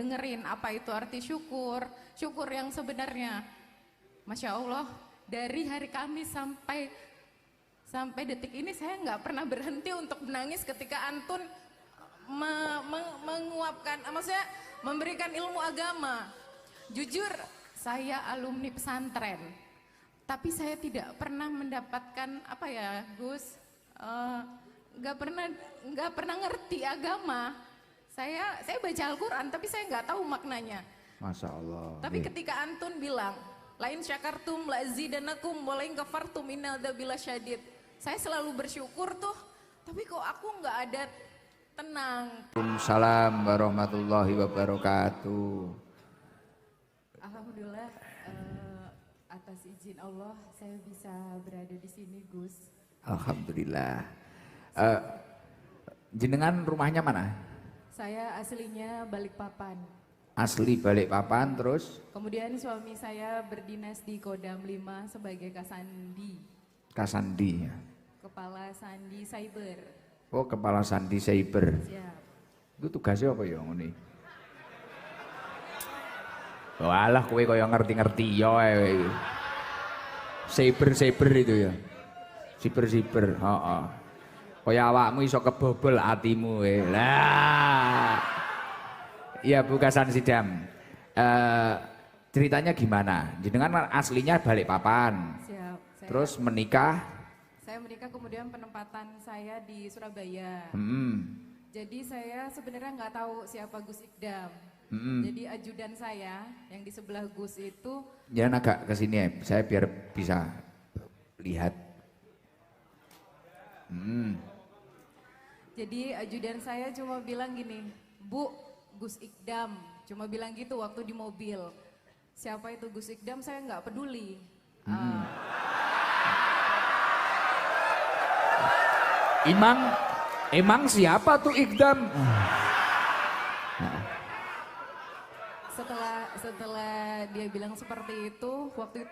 dengerin apa itu arti syukur, syukur yang sebenarnya. Masya Allah, dari hari Kamis sampai detik ini saya nggak pernah berhenti untuk menangis ketika Antun menguapkan, maksudnya memberikan ilmu agama. Jujur, saya alumni pesantren, tapi saya tidak pernah mendapatkan apa ya, Gus, nggak pernah ngerti agama. Saya baca Al-Quran, tapi saya nggak tahu maknanya. Masya Allah. Tapi ketika Antun bilang, lain syakartum la zidanakum walain kafartum innadzabil syadid. Saya selalu bersyukur tuh, tapi kok aku nggak ada tenang. Waalaikumsalam warahmatullahi wabarakatuh. Alhamdulillah, atas izin Allah saya bisa berada di sini, Gus. Alhamdulillah. Jenengan rumahnya mana? Saya aslinya Balikpapan. Asli Balikpapan, terus? Kemudian suami saya berdinas di Kodam 5 sebagai Kasandi. Kasandi. Kepala Sandi Cyber. Oh, kepala Sandi Cyber. Siap. Itu tugasnya apa ya ngene? Walah kowe kaya ngerti-ngerti ya. Cyber itu ya. Cyber, heeh. Kaya awakmu iso kebobol atimu lah. Iya Bu Kasan Sidam. Ceritanya gimana? Jenengan aslinya Balikpapan. Siap. Terus menikah? Saya menikah, kemudian penempatan saya di Surabaya. Jadi saya sebenarnya nggak tahu siapa Gus Ikdam. Jadi ajudan saya yang di sebelah Gus itu. Jangan agak ke sini ya, saya biar bisa lihat. Jadi ajudan saya cuma bilang gini, Bu, Gus Ikdam, cuma bilang gitu waktu di mobil. Siapa itu Gus Ikdam, saya nggak peduli. Emang siapa tuh Ikdam? Setelah dia bilang seperti itu, waktu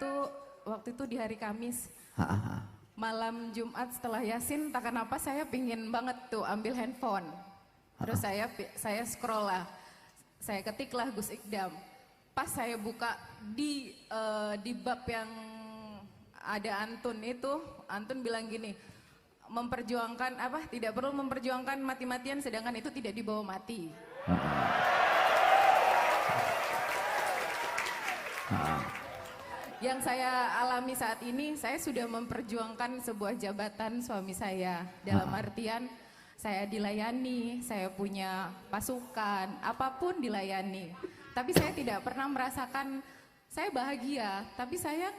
itu di hari Kamis. Malam Jumat setelah Yasin, tak kenapa saya pingin banget tuh ambil handphone. Terus saya scroll lah, saya ketiklah Gus Ikdam. Pas saya buka di bab yang ada Antun itu, Antun bilang gini, memperjuangkan apa? Tidak perlu memperjuangkan mati-matian, sedangkan itu tidak dibawa mati. Yang saya alami saat ini, saya sudah memperjuangkan sebuah jabatan suami saya. Dalam artian, saya dilayani, saya punya pasukan, apapun dilayani. Tapi saya tidak pernah merasakan, saya bahagia, tapi saya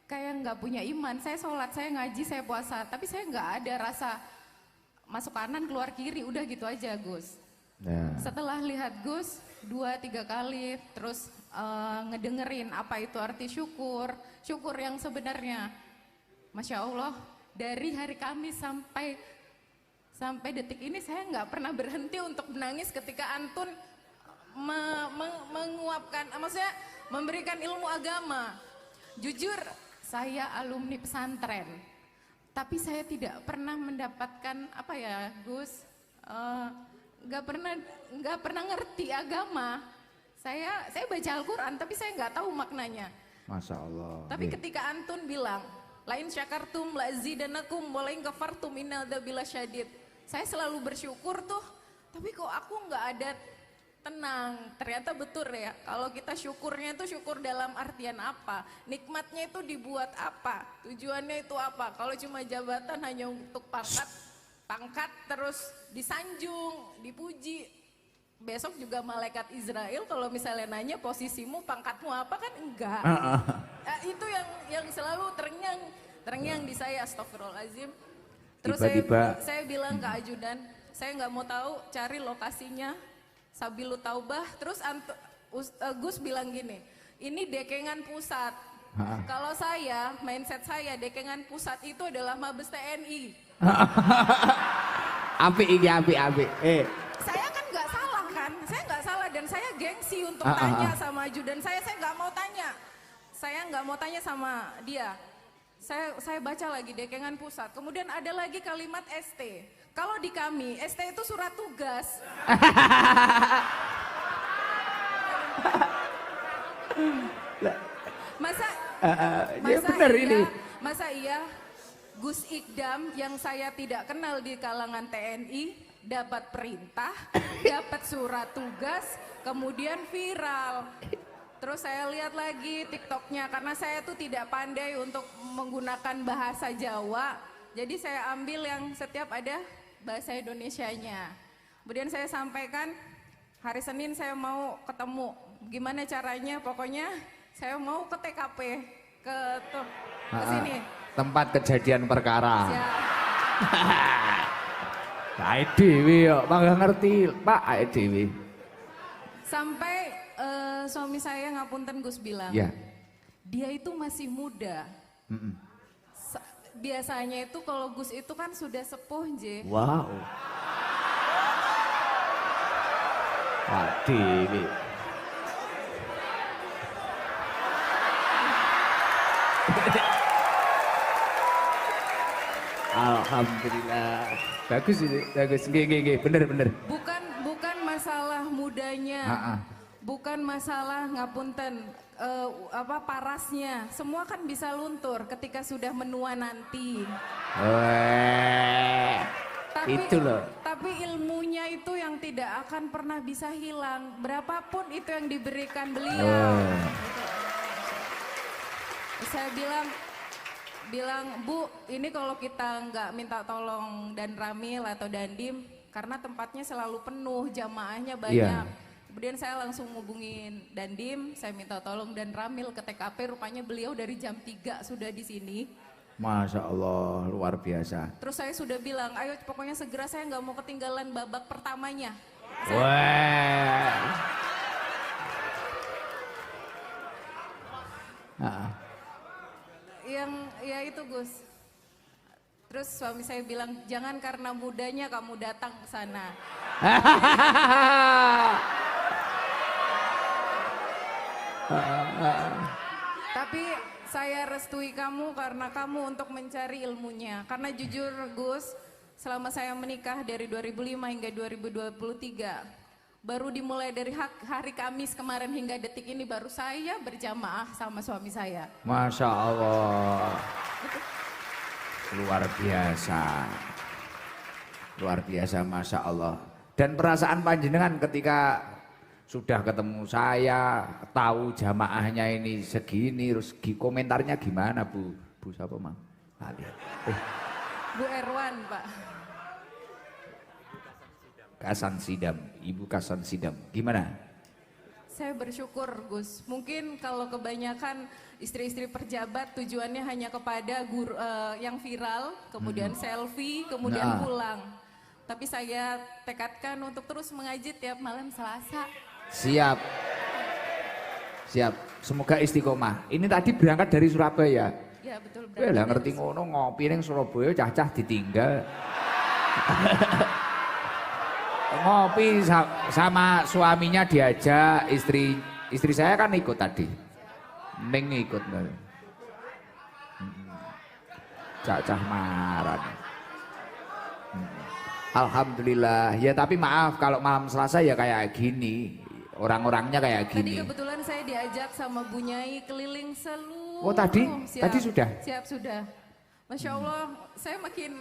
kayak nggak punya iman. Saya sholat, saya ngaji, saya puasa, tapi saya nggak ada rasa masuk kanan, keluar kiri, udah gitu aja Gus. Setelah lihat Gus 2-3 kali, terus ngedengerin apa itu arti syukur, syukur yang sebenarnya. Masya Allah, dari hari Kamis sampai detik ini saya nggak pernah berhenti untuk menangis ketika Antun menguapkan, maksudnya memberikan ilmu agama. Jujur, saya alumni pesantren, tapi saya tidak pernah mendapatkan apa ya, Gus, nggak pernah ngerti agama. Saya baca Al-Quran, tapi saya nggak tahu maknanya. Masya Allah. Tapi ketika Antun bilang, lain syakartum la zidanakum walain kafartum innadzabil syadid. Saya selalu bersyukur tuh, tapi kok aku nggak ada tenang. Ternyata betul ya, kalau kita syukurnya itu syukur dalam artian apa? Nikmatnya itu dibuat apa? Tujuannya itu apa? Kalau cuma jabatan hanya untuk pangkat terus disanjung, dipuji. Besok juga malaikat Israel kalau misalnya nanya posisimu, pangkatmu apa, kan enggak. Itu yang selalu terngiang di saya, astagfirullahaladzim. Terus saya bilang ke ajudan, saya nggak mau tahu, cari lokasinya Sabilu Taubah. Terus Gus bilang gini, ini Dekengan Pusat. Kalau saya, mindset saya, Dekengan Pusat itu adalah Mabes TNI. Api. Saya kan nggak salah kan, saya nggak salah dan saya gengsi untuk tanya sama ajudan saya nggak mau tanya. Saya nggak mau tanya sama dia. Saya baca lagi Dekengan Pusat, kemudian ada lagi kalimat ST. Kalau di kami, ST itu surat tugas. Masa Ya benar ini. Masa iya Gus Ikdam yang saya tidak kenal di kalangan TNI dapat perintah, dapat surat tugas, kemudian viral. Terus saya lihat lagi TikToknya karena saya tuh tidak pandai untuk menggunakan bahasa Jawa. Jadi saya ambil yang setiap ada bahasa Indonesianya. Kemudian saya sampaikan hari Senin saya mau ketemu. Gimana caranya? Pokoknya saya mau ke TKP ke sini. Tempat kejadian perkara. Siap. Ae dhewe yo, mangga ngerti, Pak, ae dhewe. Sampai suami saya ngapunten Gus bilang, Ya. dia itu masih muda. Biasanya itu kalau Gus itu kan sudah sepuh, J. Wow. Pak dhewe. Alhamdulillah. Bagus ini, bagus. Nggih, bener. Bukan masalah mudanya. Bukan masalah ngapunten parasnya. Semua kan bisa luntur ketika sudah menua nanti. Itu loh. Tapi ilmunya itu yang tidak akan pernah bisa hilang. Berapapun itu yang diberikan beliau. Saya bilang, Bu, ini kalau kita nggak minta tolong Dan Ramil atau Dandim, karena tempatnya selalu penuh, jamaahnya banyak. Kemudian saya langsung hubungin Dandim, saya minta tolong Dan Ramil ke TKP, rupanya beliau dari jam 3 sudah di sini. Masya Allah, luar biasa. Terus saya sudah bilang, ayo pokoknya segera, saya nggak mau ketinggalan babak pertamanya. Yang ya itu Gus. Terus suami saya bilang, jangan karena mudanya kamu datang ke sana. Tapi saya restui kamu karena kamu untuk mencari ilmunya. Karena jujur Gus, selama saya menikah dari 2005 hingga 2023, baru dimulai dari hari Kamis kemarin hingga detik ini baru saya berjamaah sama suami saya. Masya Allah. Luar biasa. Luar biasa, Masya Allah. Dan perasaan panjenengan ketika sudah ketemu saya, tahu jamaahnya ini segini, terus komentarnya gimana Bu? Bu siapa Mang? Bu Erwan Pak. Kasan Sidam, Ibu Kasan Sidam. Gimana? Saya bersyukur Gus. Mungkin kalau kebanyakan istri-istri pejabat tujuannya hanya kepada guru, yang viral, kemudian selfie, kemudian pulang. Tapi saya tekadkan untuk terus mengaji tiap malam Selasa. Siap. Semoga istiqomah. Ini tadi berangkat dari Surabaya. Ya betul. Lah ngerti ngono ngopi ning Surabaya cah-cah ditinggal. Ngopi sama suaminya diajak, istri saya kan ikut tadi. Neng ikut. Cah-cah marah. Alhamdulillah. Ya tapi maaf kalau malam Selasa ya kayak gini. Orang-orangnya kayak gini. Tadi kebetulan saya diajak sama Bu Nyai keliling seluruh. Oh tadi? Tadi sudah? Siap sudah. Masya Allah, saya makin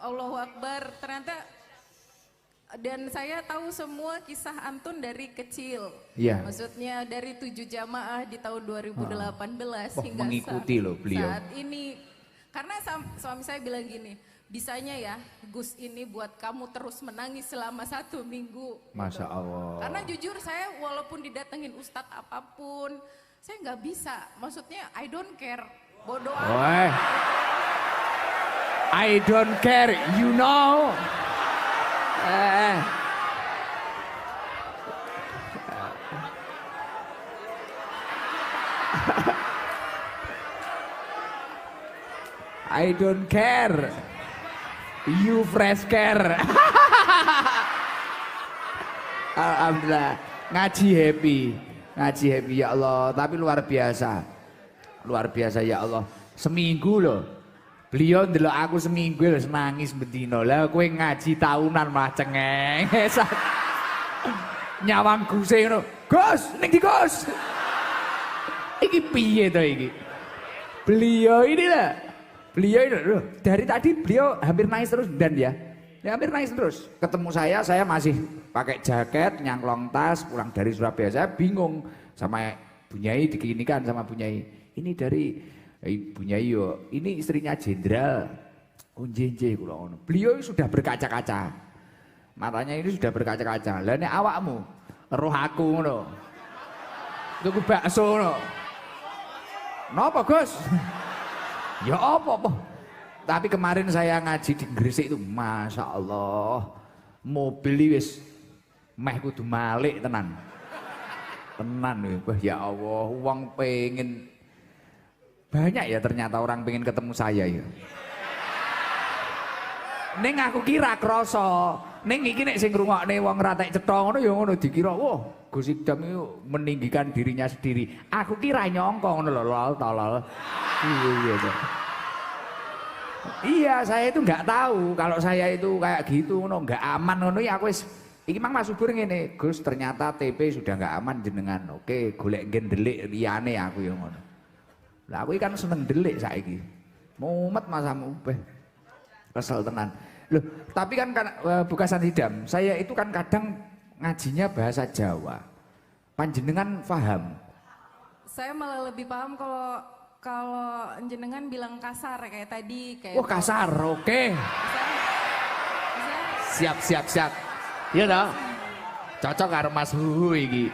Allahu Akbar. Ternyata dan saya tahu semua kisah Antun dari kecil. Iya. Maksudnya dari 7 jamaah di tahun 2018 hingga mengikuti loh beliau. Saat ini. Karena suami saya bilang gini, bisanya ya Gus ini buat kamu terus menangis selama 1 minggu. Masya Allah. Karena jujur saya walaupun didatengin ustadz apapun, saya nggak bisa. Maksudnya I don't care, bodoh amat. I don't care, you know. I don't care. You fresh care. Alhamdulillah, ngaji happy ya Allah. Tapi luar biasa ya Allah. Seminggu loh. Beliau ndelok aku seminggu lho nangis bendino. Lah kowe ngaji tahunan malah cengeng. Nyawang guse ngono. Gus, ning di Gus. Iki piye to iki? Beliau ini lah. Beliau ini loh, dari tadi beliau hampir nangis terus dan ya. Ya hampir nangis terus. Ketemu saya masih pakai jaket, nyangklong tas, pulang dari Surabaya. Saya bingung sama Bunyai, dikinikan sama Bunyai. Ini dari Bunyai yo, ini istrinya jenderal. Oh njenje kula ngono. Beliau sudah berkaca-kaca. Matanya ini sudah berkaca-kaca. Lah nek awakmu roh aku ngono. Tuku bakso ngono. Napa, Gus? Ya apa? Tapi kemarin saya ngaji di Gresik itu, Masya Allah, mobil wis meh kudu malik tenan. Tenan ya Allah, uang pengen banyak ya ternyata orang pengen ketemu saya ya. Ning aku kira kroso, ning iki nek sing ngrungokne wong ratek cetha ngono ya ngono dikira, wah Gus Idam itu meninggikan dirinya sendiri. Aku kira nyongko ngono lho, tolol. Iya. Iya, saya itu nggak tahu kalau saya itu kayak gitu ngono, nggak aman ngono ya aku wis iki mang Mas Subur ngene, Gus ternyata TP sudah nggak aman jenengan. Oke, golek nggen delik liyane aku ya ngono. Lah aku kan seneng delik saiki. Mumet masamu beh. Kesel tenan. Loh, tapi kan Bukasan Hidam, saya itu kan kadang ngajinya bahasa Jawa. Panjenengan paham? Saya malah lebih paham kalau jenengan bilang kasar kayak tadi kayak. Oh kasar, oke. Bisa. Siap. Iya toh? Cocok karo Mas Huhu iki.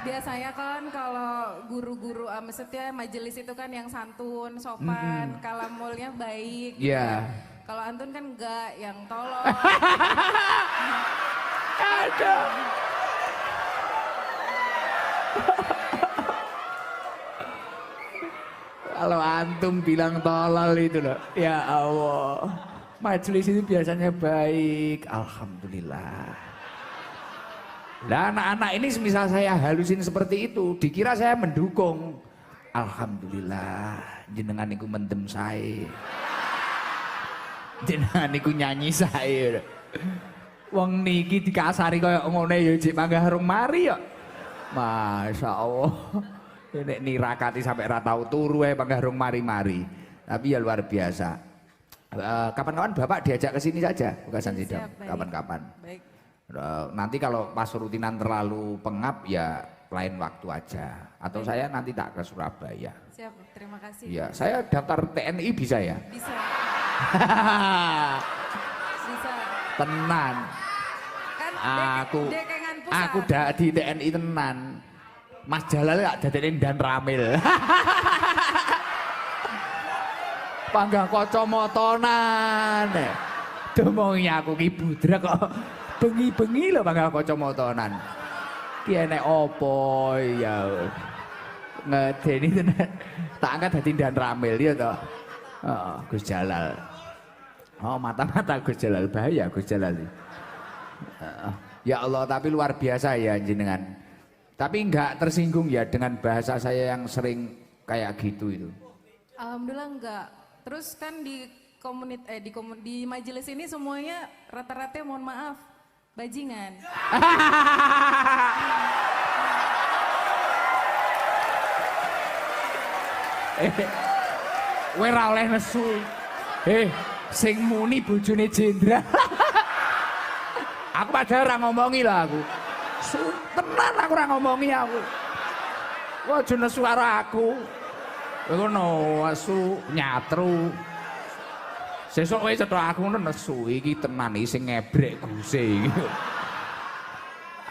Biasanya kan kalau guru-guru maksudnya majelis itu kan yang santun, sopan, kalamulnya baik. Iya. Kalau antun kan enggak, yang tolong. Aduh. Kalau antum bilang tolol itu loh, ya Allah. Majelis itu biasanya baik, alhamdulillah. Lah anak-anak ini semisal saya halusin seperti itu, dikira saya mendukung. Alhamdulillah, jenengan niku mendem saya. Jenengan niku nyanyi saya. Wong niki dikasari kaya ngene ya jek manggah rung mari ya. Masya Allah. Nek nirakati sampai ra tau turu ae manggah rung mari-mari. Tapi ya luar biasa. Kapan-kapan Bapak diajak ke sini saja, Bukasan Hidam. Kapan-kapan. Baik. Nanti kalau pas rutinan terlalu pengap ya lain waktu aja. Atau saya nanti tak ke Surabaya. Siap, terima kasih. Ya, saya daftar TNI bisa ya? Bisa. Bisa. Tenan. Kan dekengan pusat. Aku dah di TNI tenan. Mas Jalal gak dadenin dan Ramil. Panggang kacamotonan. Domongi aku ki budrek kok. Bengi-bengi lho panggang kacamotonan. Ki enek opo ya. Ngedeni tenan. Tak angkat dadi dan Ramil ya toh. Oh, Gus Jalal. Oh, mata-mata Gus Jalal bahaya Gus Jalal. Ya Allah, tapi luar biasa ya jenengan. Tapi enggak tersinggung ya dengan bahasa saya yang sering kayak gitu itu. Alhamdulillah enggak. Terus kan di majelis ini semuanya rata-rata mohon maaf bajingan. Kowe ora oleh nesu. Sing muni bojone jenderal. Aku padahal ora ngomongi lah aku. Tenan aku ora ngomongi aku. Wah aja nesu karo aku. Ngono asu nyatru. Sesuk kowe cetha aku ngono nesu iki tenan iki sing ngebrek guse iki.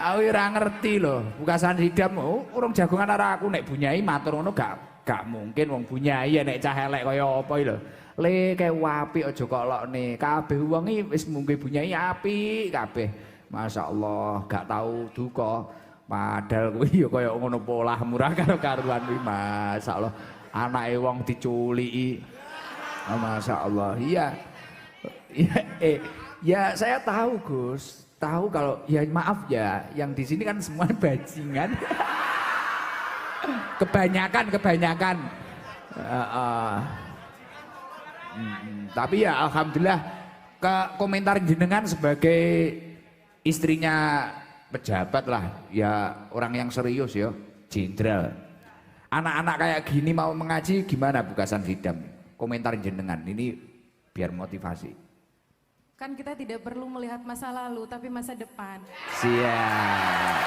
Aku ora ngerti lho, Bukasan Hidam urung jagongan karo aku nek Bunyai matur ngono gak mungkin wong Bunyai nek cah elek kaya apa iki lho. Le kae apik aja kok lokne. Kabeh wong iki wis mungke Bunyai apik kabeh. Masyaallah, gak tahu duka. Padahal kuwi ya kaya ngono polah murah karo karuan kuwi masyaallah. Anake wong diculiki. Masyaallah. Iya. Ya saya tahu Gus. Tahu kalau ya maaf ya, yang di sini kan semua bajingan. Kebanyakan. Tapi ya alhamdulillah ke komentar jenengan sebagai istrinya pejabat lah, ya orang yang serius ya, jenderal. Anak-anak kayak gini mau mengaji gimana Bukasan Sidam? Komentar jenengan ini biar motivasi. Kan kita tidak perlu melihat masa lalu tapi masa depan. Siap.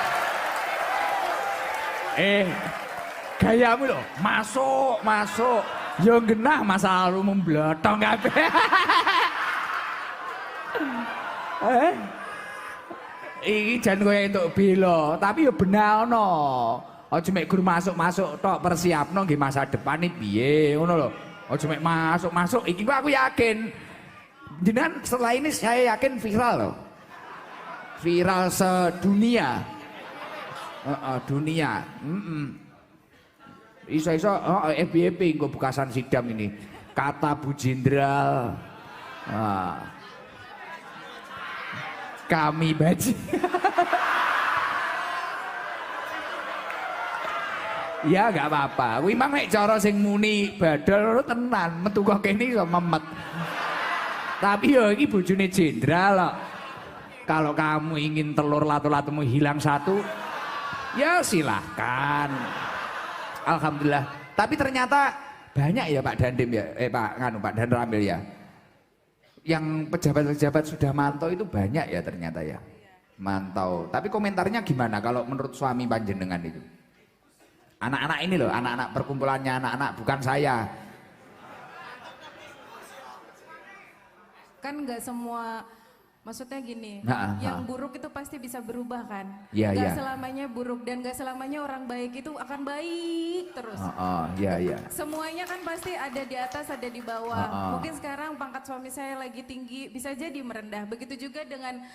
Gayamu loh, masuk. Yo genah masa lalu memblotong kabeh. Iki jan kowe entuk bela, tapi yo benalno. Aja mek gur masuk tok, persiapno nggih masa depan iki piye, ngono lho. Aja mek masuk. Iki aku yakin. Jenengan setelah ini saya yakin viral loh. Viral sedunia. Dunia. Iso-iso FBP engko Bukasan Sidam ini. Kata Bu Jenderal. Kami baji. Ya gak apa-apa. Kuwi mang nek cara sing muni badal tenan, metu kok kene iso memet. Tapi ya iki bojone jenderal kok. Kalau kamu ingin telur latu-latumu hilang satu, ya silahkan. Alhamdulillah. Tapi ternyata banyak ya Pak Dandim ya, Pak Dan Ramil ya. Yang pejabat-pejabat sudah mantau itu banyak ya ternyata ya. Mantau. Tapi komentarnya gimana kalau menurut suami panjenengan itu? Anak-anak ini loh, anak-anak perkumpulannya anak-anak, bukan saya. Kan nggak semua, maksudnya gini, yang buruk itu pasti bisa berubah kan? Nggak selamanya buruk dan nggak selamanya orang baik itu akan baik terus. Semuanya kan pasti ada di atas, ada di bawah. Mungkin sekarang pangkat suami saya lagi tinggi, bisa jadi merendah. Begitu juga dengan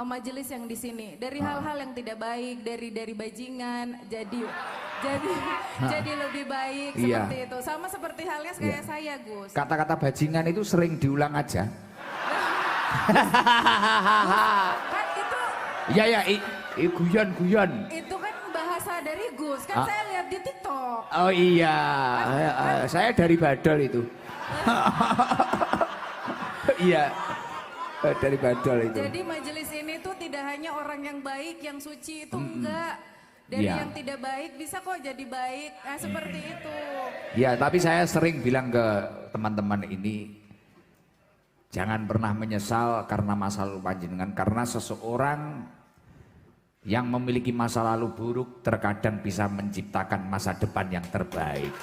majelis yang di sini. Dari hal-hal yang tidak baik, dari bajingan, jadi lebih baik seperti itu. Sama seperti halnya kayak saya, Gus. Kata-kata bajingan itu sering diulang aja. Kan itu guyon. Itu kan bahasa dari Gus, kan saya lihat di TikTok. Oh iya, saya dari Badol itu. Iya, dari Badol itu. Jadi majelis ini tuh tidak hanya orang yang baik, yang suci itu enggak. Dari yang tidak baik bisa kok jadi baik, nah seperti itu. Ya, tapi saya sering bilang ke teman-teman ini, jangan pernah menyesal karena masa lalu panjenengan, karena seseorang yang memiliki masa lalu buruk terkadang bisa menciptakan masa depan yang terbaik.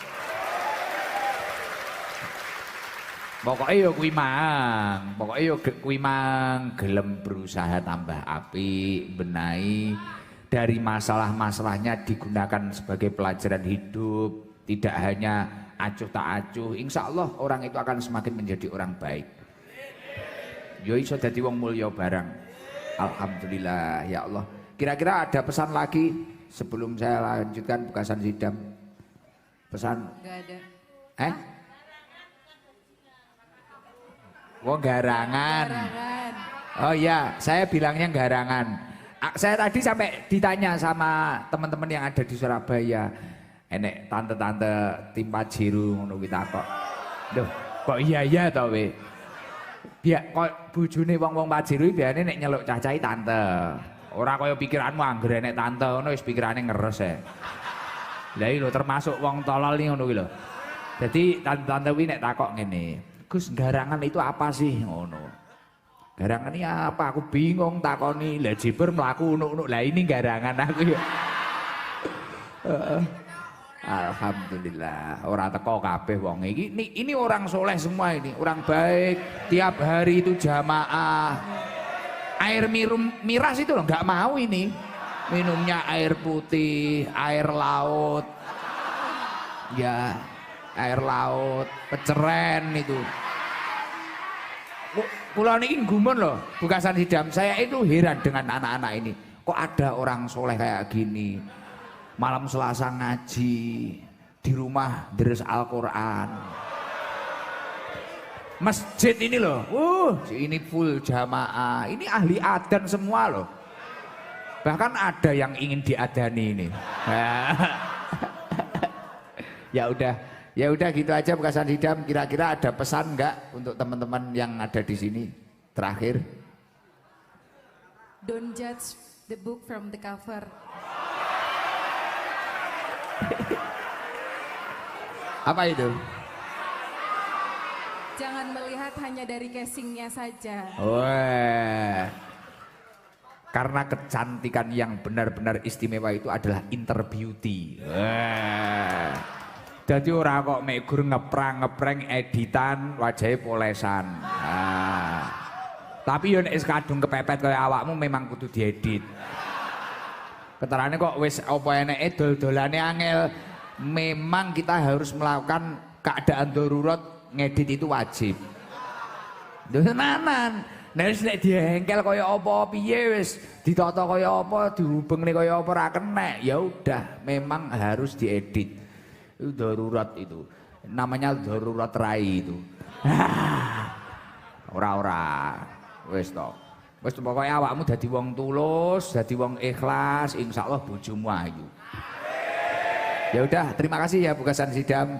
Pokoknya yo kuwi mang gelem berusaha tambah apik, benahi dari masalah-masalahnya digunakan sebagai pelajaran hidup, tidak hanya acuh tak acuh. Insya Allah orang itu akan semakin menjadi orang baik. Yo iso dadi wong mulya barang. Alhamdulillah ya Allah. Kira-kira ada pesan lagi sebelum saya lanjutkan Bukasan Sidam? Pesan? Enggak ada. Oh garangan. Oh iya, saya bilangnya garangan. Saya tadi sampai ditanya sama teman-teman yang ada di Surabaya. Enek tante-tante tim Pajero ngono kuwi takok. Loh, kok iya to we? Biar kok bojone wong-wong Pajero biasane nek nyeluk cacahe tante. Ora kaya pikiranmu angger enek tante ngono wis pikirane ngeres e. Lah iki lho termasuk wong tolol iki ngono kuwi lho. Dadi tante-tante kuwi nek takok ngene, "Gus, garangan itu apa sih?" ngono. Garangan ini apa? Aku bingung takoni. Lah jiber mlaku unuk-unuk. Lah ini garangan aku ya. Alhamdulillah, orang teko kabeh wong iki. Ini orang soleh semua ini, orang baik. Tiap hari itu jamaah. Air miras itu loh, nggak mau ini. Minumnya air putih, air laut. Ya, air laut, peceren itu. Kula niki gumun loh, Bukasan Sidam. Saya itu heran dengan anak-anak ini. Kok ada orang soleh kayak gini? Malam Selasa ngaji, di rumah deres Al-Quran. Masjid ini loh, ini full jamaah. Ini ahli adzan semua loh. Bahkan ada yang ingin diadani ini. Ya udah gitu aja Bukasan Sidam. Kira-kira ada pesan nggak untuk teman-teman yang ada di sini? Terakhir. Don't judge the book from the cover. Apa itu? Jangan melihat hanya dari casingnya saja. Wah. Karena kecantikan yang benar-benar istimewa itu adalah inner beauty. Wah. Jadi orang kok megur ngeprang editan wajahnya polesan. Nah. Tapi yo nek kadung kepepet kaya awakmu memang kudu diedit. Keterane kok wis apa eneke dol-dolane angel. Memang kita harus melakukan keadaan darurat, ngedit itu wajib. Tenanan. Nek diengkel kaya apa piye wis ditata kaya apa, dihubungne kaya apa ora kenek. Ya udah, memang harus diedit. Itu darurat itu. Namanya darurat rai itu. Ora. Wis to. Wis pokoke awakmu dadi wong tulus, dadi wong ikhlas, insyaallah bojomu ayu. Ya udah, terima kasih ya Bukasan Sidam.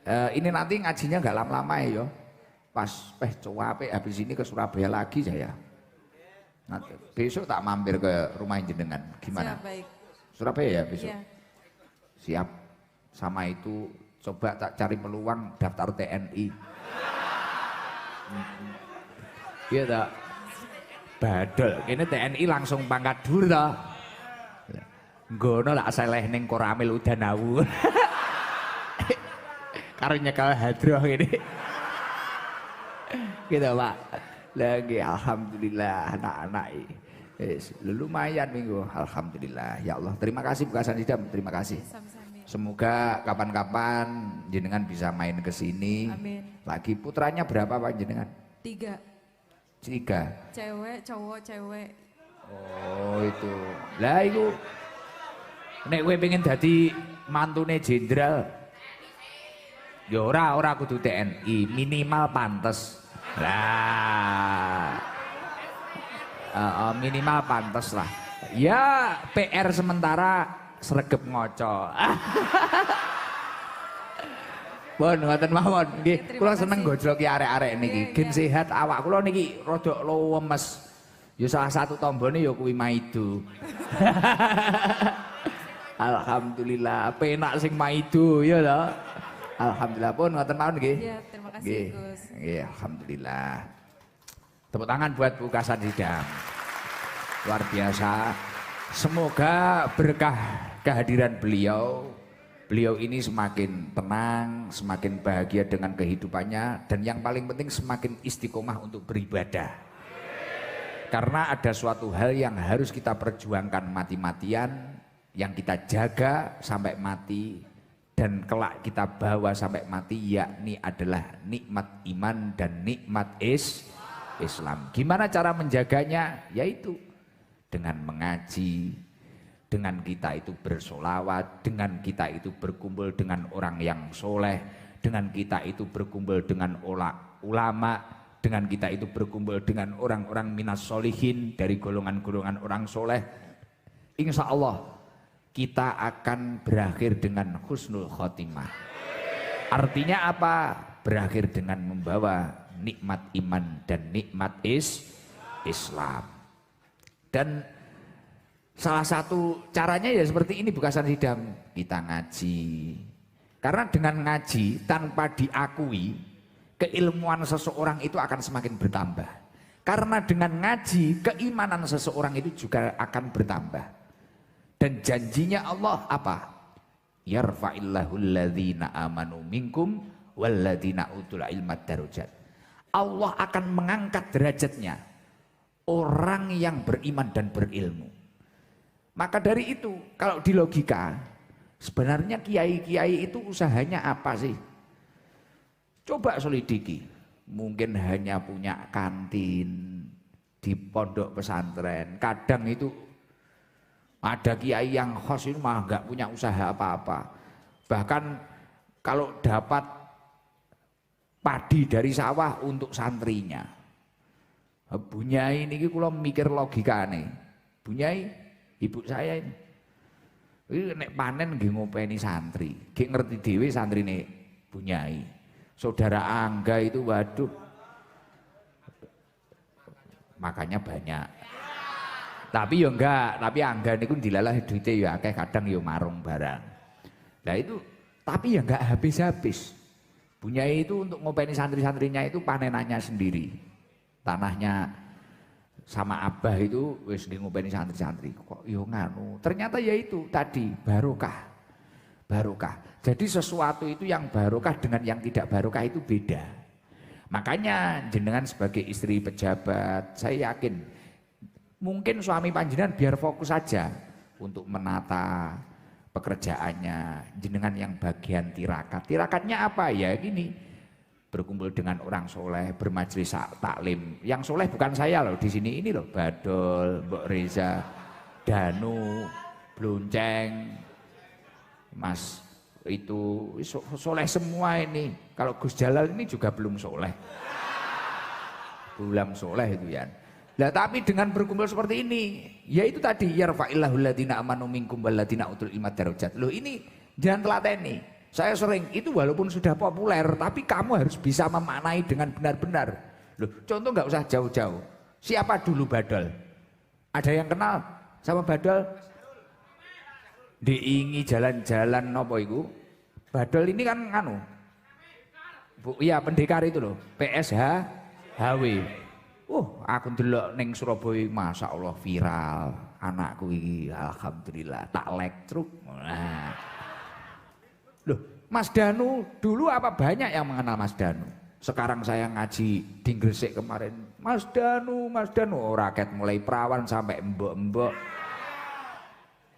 Ini nanti ngajinya nggak lama-lama ya. Pas cuape habis ini ke Surabaya lagi saya. Nanti besok tak mampir ke rumah jenengan. Gimana? Siap, baik. Surabaya ya besok. Ya. Siap. Sama itu coba tak cari peluang daftar TNI. Iya tak? Badol. Ini TNI langsung pangkat dhuwur ta. Ngono lak seleh ning Koramil Udanawu. Karo nyekel hadroh ini. Gitu Pak. Lagi alhamdulillah anak-anak lumayan minggu. Alhamdulillah ya Allah. Terima kasih Bukasan Sidam, terima kasih. Sama-sama. Semoga kapan-kapan jenengan bisa main ke sini. Amin. Lagi putranya berapa Pak jenengan? 3. 3. Cewek, cowok, cewek. Oh itu. Lah itu nek kowe pengen dadi mantune jenderal. Ya ora kudu TNI, minimal pantes. Lah. Minimal pantes lah. Ya PR sementara sregep ngoco. Pun ngoten mawon nggih. Kula seneng gojloki arek-arek niki. Gen sehat awak kula niki rada lemes. Ya salah satu tombone ya kuwi maido. Alhamdulillah penak sing maido ya lho. Alhamdulillah pun ngoten mawon nggih. Iya, terima kasih Gus. Nggih, alhamdulillah. Tepuk tangan buat Bukasan Sidam. Luar biasa. Semoga berkah kehadiran beliau. Beliau ini semakin tenang, semakin bahagia dengan kehidupannya, dan yang paling penting semakin istiqomah untuk beribadah. Karena ada suatu hal yang harus kita perjuangkan mati-matian, yang kita jaga sampai mati, dan kelak kita bawa sampai mati, yakni adalah nikmat iman dan nikmat Islam. Gimana cara menjaganya? Yaitu dengan mengaji, dengan kita itu bersolawat, dengan kita itu berkumpul dengan orang yang soleh, dengan kita itu berkumpul dengan ulama, dengan kita itu berkumpul dengan orang-orang minas solihin dari golongan-golongan orang soleh. Insya Allah kita akan berakhir dengan husnul khotimah. Artinya apa? Berakhir dengan membawa nikmat iman dan nikmat Islam. Dan salah satu caranya ya seperti ini Bukasan Sidam, kita ngaji. Karena dengan ngaji tanpa diakui, keilmuan seseorang itu akan semakin bertambah. Karena dengan ngaji, keimanan seseorang itu juga akan bertambah. Dan janjinya Allah apa? Yarfa'illahu alladhina amanu minkum walladhina utul ilma darajat. Allah akan mengangkat derajatnya orang yang beriman dan berilmu. Maka dari itu, kalau di logika, sebenarnya kiai-kiai itu usahanya apa sih? Coba selidiki. Mungkin hanya punya kantin di pondok pesantren. Kadang itu ada kiai yang khos itu malah nggak punya usaha apa-apa. Bahkan kalau dapat padi dari sawah untuk santrinya. Bunyai ini kula mikir logikane. Bunyai, ibu saya ini nek panen nggih ngopeni santri, nggih ngerti dhewe santrine Bunyai. Saudara Angga itu waduh makanya banyak. Tapi ya enggak, tapi angga niku dilalah duite ya akeh kadang ya marung barang. Nah itu tapi ya enggak habis-habis. Bunyai itu untuk ngopeni santri-santrinya itu panenannya sendiri. Tanahnya sama abah itu wis ngopeni santri-santri. Kok yo nganu. Ternyata ya itu tadi barokah. Barokah. Jadi sesuatu itu yang barokah dengan yang tidak barokah itu beda. Makanya jenengan sebagai istri pejabat, saya yakin mungkin suami panjenengan biar fokus saja untuk menata pekerjaannya, jenengan yang bagian tirakat. Tirakatnya apa ya? Gini, berkumpul dengan orang soleh, bermajelis taklim. Yang soleh bukan saya loh di sini, ini loh Badol, Mbok Reza, Danu, Blonceng, Mas itu soleh semua ini. Kalau Gus Jalal ini juga belum soleh, belum soleh itu ya. Nah, tapi dengan berkumpul seperti ini, ya itu tadi yarfa'illahu alladziina amanu minkum walladziina utul ilma darajat. Loh ini jangan telateni. Saya sering itu walaupun sudah populer, tapi kamu harus bisa memaknai dengan benar-benar. Loh, contoh nggak usah jauh-jauh. Siapa dulu Badol? Ada yang kenal sama Badol? Diingi jalan-jalan apa itu? Badol ini kan anu. Bu, iya pendekar itu loh, PSH HW. Aku ndelok ning Surabaya Masya Allah viral. Anakku iki alhamdulillah tak like truk. Nah. Loh, Mas Danu dulu apa banyak yang mengenal Mas Danu? Sekarang saya ngaji di Gresik kemarin, Mas Danu, rakyat mulai perawan sampai mbok-mbok.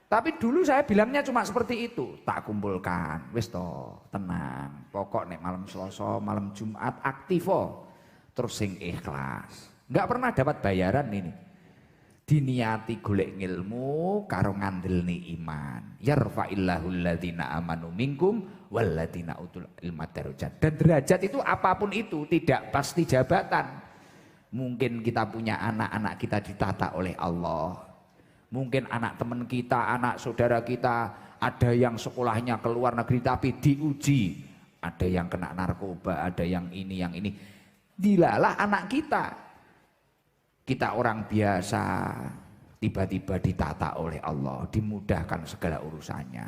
Tapi dulu saya bilangnya cuma seperti itu, tak kumpulkan, wis to, tenang. Pokok nek malam Selasa, malam Jumat aktifo. Terus sing ikhlas. Enggak pernah dapat bayaran ini. Diniati golek ngilmu karo ngandelni iman. Yarfa'illahu alladziina amanu minkum walladziina utul ilma darajat. Dan derajat itu apapun itu, tidak pasti jabatan. Mungkin kita punya anak-anak kita ditata oleh Allah. Mungkin anak teman kita, anak saudara kita, ada yang sekolahnya ke luar negeri tapi diuji. Ada yang kena narkoba, ada yang ini, yang ini. Dilalah anak kita. Kita orang biasa, tiba-tiba ditata oleh Allah, dimudahkan segala urusannya.